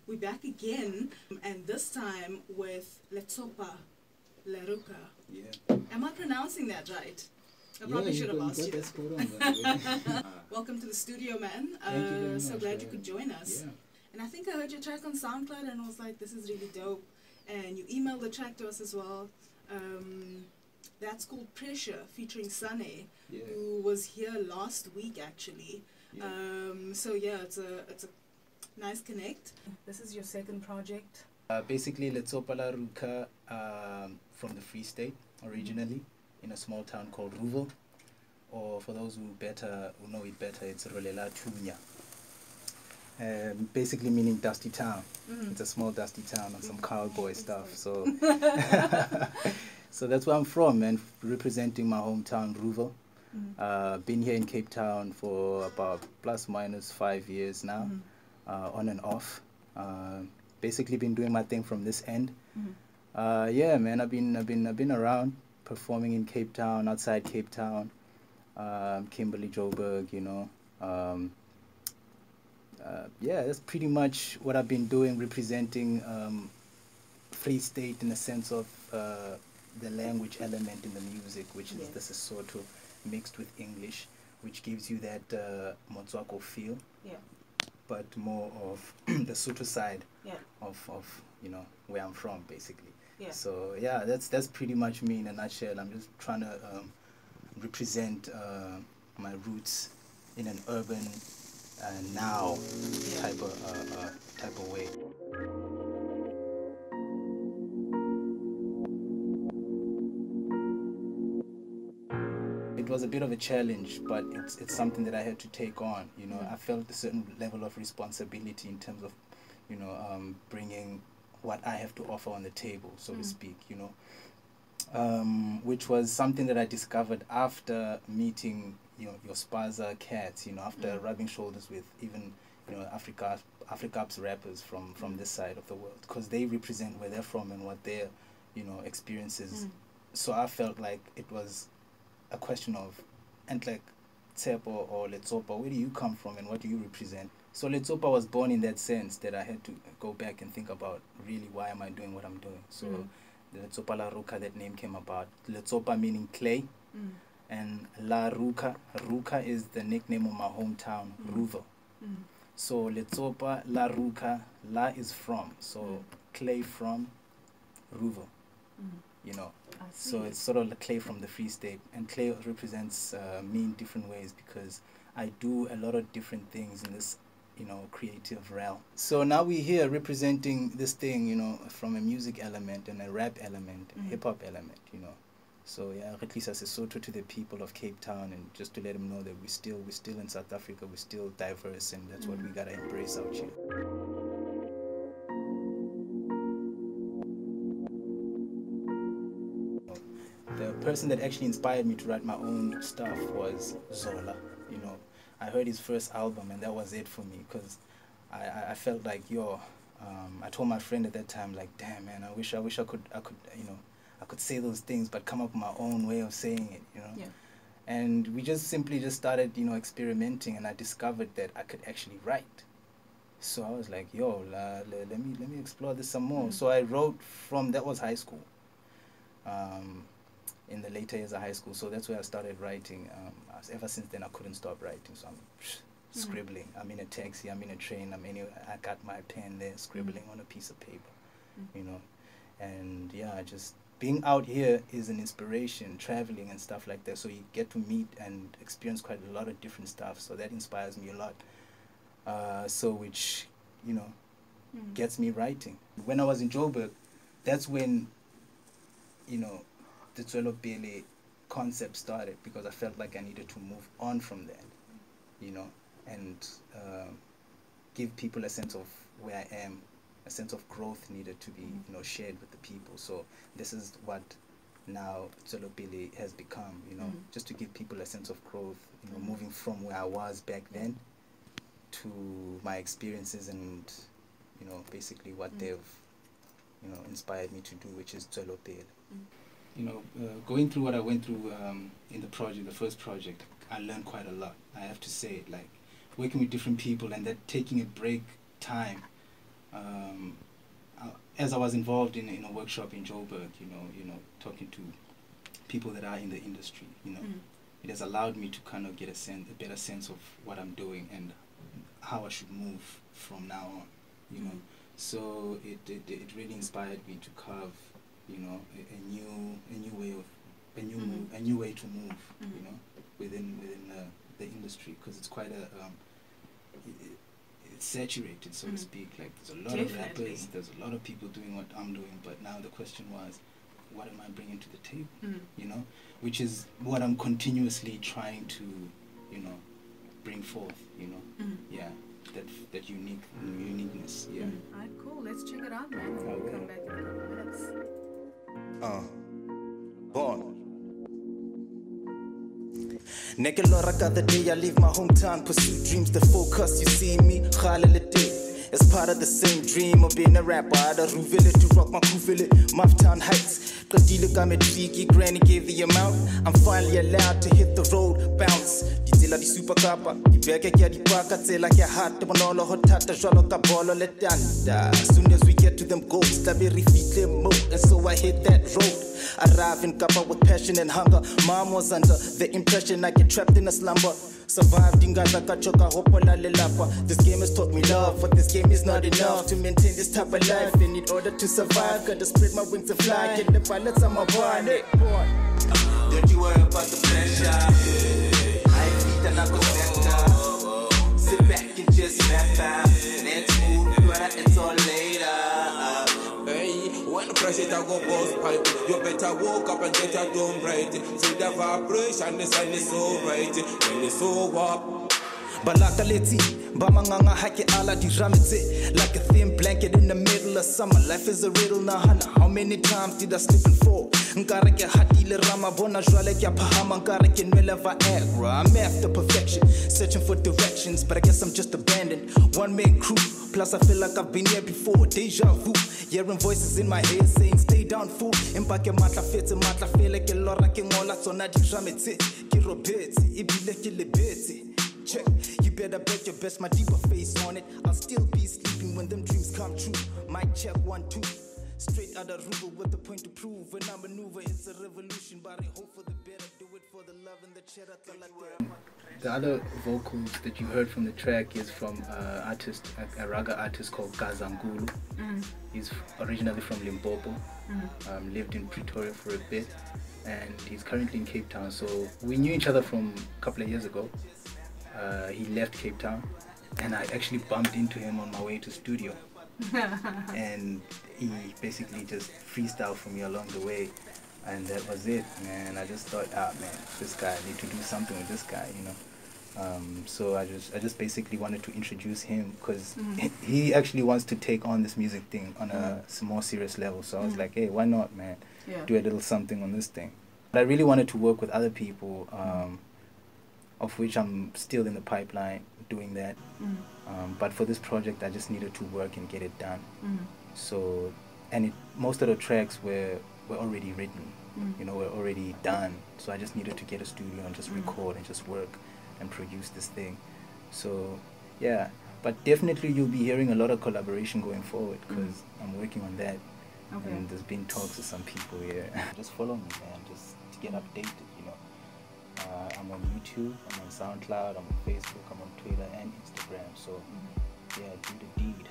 We're back again, and this time with Letsopa la Rucca. Yeah. Am I pronouncing that right? I probably should have asked you. That spot on, Welcome to the studio, man. Thank you very much. So glad you could join us. Yeah. And I think I heard your track on SoundCloud and I was like, this is really dope. And you emailed the track to us as well. That's called Pressure, featuring Sunny, who was here last week actually. Yeah. So yeah, it's a nice connect. This is your second project. Basically, Letsopa la Rucca, from the Free State originally, in a small town called Ruvo, or for those who know it better, it's Rolela Tunya. Basically meaning dusty town. It's a small dusty town and some cowboy stuff. So, so that's where I'm from, and representing my hometown, Ruvo. Been here in Cape Town for about ±5 years now, on and off. Basically been doing my thing from this end. Yeah, man, I've been around performing in Cape Town, outside Cape Town, Kimberley, Joburg, you know. Yeah, that's pretty much what I've been doing, representing Free State in the sense of the language element in the music, which is the Sesotho mixed with English, which gives you that Motswako feel, but more of the Sotho side of you know, where I'm from, basically. So yeah, that's pretty much me in a nutshell. I'm just trying to represent my roots in an urban now type of way. It was a bit of a challenge, but it's something that I had to take on. You know, I felt a certain level of responsibility in terms of, you know, bringing what I have to offer on the table, so to speak. You know, which was something that I discovered after meeting, you know, your Spaza cats, you know, after rubbing shoulders with even, you know, Afrika's rappers from this side of the world, because they represent where they're from and what their, you know, experiences. So I felt like it was a question of, and like, Tsepo or Letsopa, where do you come from and what do you represent? So Letsopa was born in that sense that I had to go back and think about really why am I doing what I'm doing. So the Letsopa la Rucca, that name came about. Letsopa meaning clay, and La Rucca, Rucca is the nickname of my hometown, Ruvo. So Letsopa la Rucca, La is from, so clay from Ruvo, you know. So it's sort of the clay from the Free State, and clay represents me in different ways because I do a lot of different things in this, you know, creative realm. So now we're here representing this thing, you know, from a music element and a rap element, a hip-hop element, you know. So yeah, at least as a Sotho to the people of Cape Town, and just to let them know that we're still in South Africa, we're still diverse, and that's what we gotta embrace out here. The person that actually inspired me to write my own stuff was Zola. You know, I heard his first album and that was it for me, because I felt like, yo, I told my friend at that time, like, damn man, I wish I could, you know, I could say those things but come up with my own way of saying it, you know. And we simply started, you know, experimenting, and I discovered that I could actually write. So I was like, yo, let me explore this some more. So I wrote from, that was high school, in the later years of high school. So that's where I started writing. Ever since then I couldn't stop writing, so I'm scribbling. I'm in a taxi, I'm in a train, I got my pen there, scribbling on a piece of paper, you know. And yeah, just being out here is an inspiration, traveling and stuff like that, so you get to meet and experience quite a lot of different stuff, so that inspires me a lot. So which, you know, gets me writing. When I was in Joburg, that's when, you know, the Tswelopele concept started, because I felt like I needed to move on from that, you know, and give people a sense of where I am. A sense of growth needed to be, you know, shared with the people. So this is what now Tswelopele has become, you know, just to give people a sense of growth, you know, moving from where I was back then to my experiences and, you know, basically what they've, you know, inspired me to do, which is Tswelopele. You know, going through what I went through in the project, the first project, I learned quite a lot. I have to say, like, working with different people and that taking a break time as I was involved in a workshop in Joburg, talking to people that are in the industry, it has allowed me to kind of get a better sense of what I'm doing and how I should move from now on, So it really inspired me to carve, a new way to move, within the industry, because it's quite it's saturated, so to speak. Like, there's a lot of rappers, there's a lot of people doing what I'm doing, but now the question was, what am I bringing to the table? Which is what I'm continuously trying to, bring forth. Yeah, that uniqueness. Yeah. Alright, cool. Let's check it out, man. We'll come back in a couple minutes. Born. Nigga, Laura, got the day I leave my hometown, pursue dreams that focus. You see me, as part of the same dream of being a rapper. I had a Ruville to rock my Kuville, Maftown Heights. Kadila Gametriki, Granny gave the amount. I'm finally allowed to hit the road, bounce. Ditila di super kappa, di beke kia di paka, tela kia hat, the monolo hotata, joloka bolo letanda. As soon as we get to them goals, tabiri feet mo, and so I hit that road. Arrive in Kappa with passion and hunger. Mom was under the impression I get trapped in a slumber. Survived in Gaza, Kachoka, Hopola, Lelapa. This game has taught me love, but this game is not enough to maintain this type of life. And in order to survive, gotta spread my wings and fly. Get the pilots on my body. Don't you worry about the pressure. I beat and I go center. Sit back and just snap out. Next move, it's all later. When the pressure go post pipe, you better walk up and get your dome right. See the vibration, the sign is so right. When it's so up. Balakaleti, Bamanganga haki ala di ramete. Like a thin blanket in the middle of summer. Life is a riddle na hana. How many times did I slip and fall? Ngara ke hati le rama bona jwale ke pahama ngara ke nwela Viagra. I'm after perfection, searching for directions, but I guess I'm just abandoned. One man crew, plus I feel like I've been here before. Deja vu, hearing voices in my head saying stay down fool. Impake matla fete matla fele ke lora ke ngola tsona di ramete. Ke robetse, ibile ke lebetse. Check, you better bet your best my deeper face on it. I'll still be sleeping when them dreams come true. Mic check 1, 2. Straight out of Ruba with the point to prove. When I maneuver, it's a revolution. But I hope for the better, do it for the love and the cheddar. The other vocals that you heard from the track is from a raga artist called Gazangulu. He's originally from Limpopo, lived in Pretoria for a bit, and he's currently in Cape Town. So we knew each other from a couple of years ago. He left Cape Town, and I actually bumped into him on my way to studio. And he basically just freestyled for me along the way, and that was it, man. I just thought, man, this guy, I need to do something with this guy, So I just basically wanted to introduce him, because he actually wants to take on this music thing on a more serious level. So I was like, hey, why not, man? Do a little something on this thing. But I really wanted to work with other people, of which I'm still in the pipeline doing that. But for this project, I just needed to work and get it done. So, and most of the tracks were already written, were already done. So I just needed to get a studio and just record and just work and produce this thing. So, yeah. But definitely you'll be hearing a lot of collaboration going forward, because I'm working on that. Okay. And there's been talks with some people here. Just follow me, man, just to get updated, I'm on YouTube, I'm on SoundCloud, I'm on Facebook, I'm on Twitter and Instagram. So, yeah, do the deed.